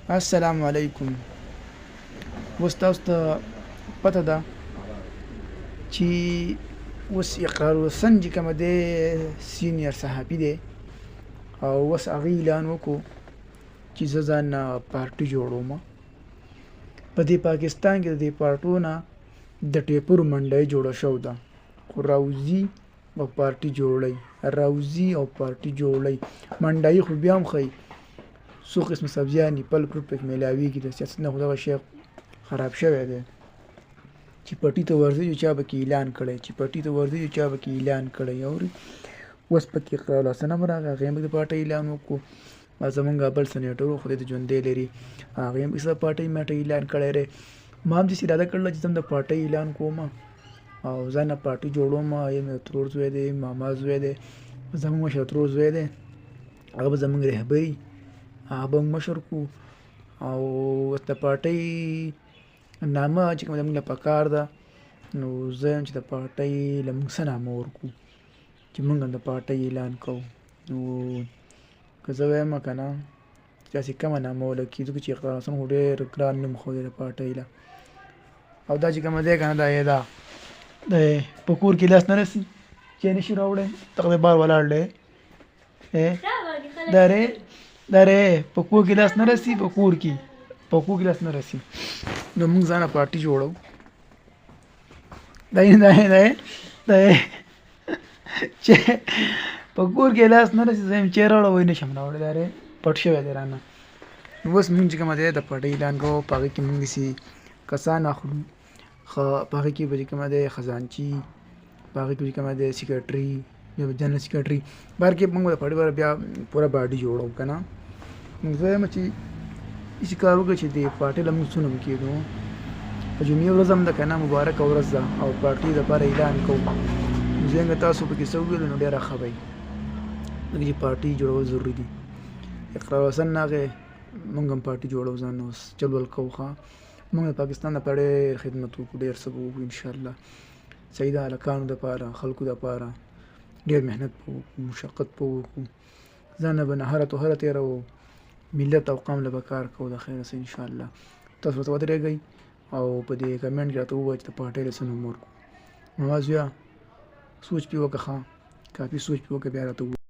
السلام علیکم. اوس تاسو ته پته ده چې اوس اقرار حسن چې کومه دی سینیر صحافي دی او اوس هغه اعلان وکړو چې زه ځان پارټي جوړوم. په دې پاکستان کې د دې پارټو نه د ټیپرو منډۍ جوړه شوې ده، خو راوځي او پارټي جوړوي، راوځي او پارټي جوړوي. منډۍ خو بیا هم ښایي څو قسمه سبزیانې پل پروت پکې میلاویږي. د سیاست نه خو دغه شی خراب شوی دی چې پټي ته ورځي چا به کې اعلان کړی، چې پټي ته ورځي چا به کې اعلان کړی. اوري اوس پکې اقرار حسن هم راغی، هغې هم د پارټۍ اعلان وکړو. زمونږ بل سنیټر و خدای ته ژوندی لري، هغې هم کیسه پارټۍ ماټۍ اعلان کړی دی. ما هم داسې اراده کړله چې زه هم د پارټۍ اعلان کوم او ځان نه پارټي جوړوم. یم د ترور زوی دی، ماما زوی دی، زمونږ مشر ترور زوی دی، هغه به زمونږ رهبري، هغه به موږ مشر کړو. او د پارټۍ نامه چې کومه زموږ له پکار ده، نو زه یم چې د پارټۍ له موږ څه نامه ورکړو چې موږ هم د پارټۍ اعلان کوو. نو که زه وایم که نه داسې کمه نامه ولګي، ځکه چې اقرار حسن خو ډېر ګران نوم ښودی د پارټۍ له. او دا چې کومه دی که نه دا یې ده د په کور کې لاس نه رسي چې نه شي راوړی، دغه بار ولاړ دی درې په کور کې لاس نه رسي، په کور کې لاس نه رسي. نو موږ ځانه پارټي جوړو. دی چې په کور کې لاس نه رسي، زه یم چې راوړی نه شم راوړی، دا پټ شوی دی رانه. نو اوس موږ چې کومه دی د پارټۍ اعلان کوو، په هغې کې موږ داسې کسان اخلو، په هغې کې به چې کومه دی خزانچي، په هغې کې چې کومه دی سیکرټري یا جنرال سیکرټري، بهر کې موږ د پارټۍ لپاره بیا پوره باډي جوړو که نه. موږ زه یم چې داسې کار وکړو چې د پارټۍ له موږ څه نوم کېږو. په جمعې ورځ هم ده که نه، مبارکه ورځ ده او پارټۍ دپاره اعلان کوو. نو څنګه تاسو پکې څه وویلو نو ډېره ښه به وي، ځکه چې پارټۍ جوړول ضروري دي. اقرار حسن راغی، موږ هم پارټي جوړو، ځان اوس چل ول کوو. ښه موږ د پاکستان دپاره ډېر خدمت وکړو، ډېر څه به وکړو انشاءالله. صحیح ده، هلکانو دپاره، خلکو دپاره ډېر محنت به وکړو، مشقت به وکړو، ځان نه به نهره توهره تېروو، ملت او قوم له به کار کوو د خیره څه انشاءالله. تاسو ورته ودرېږئ او په دې کمنټ کې راته ووایئ چې د پارټۍ له څه نوم ورکړو. ماما زویه سوچ پې وکړه، ښه کافي سوچ پې وکړه، بیا راته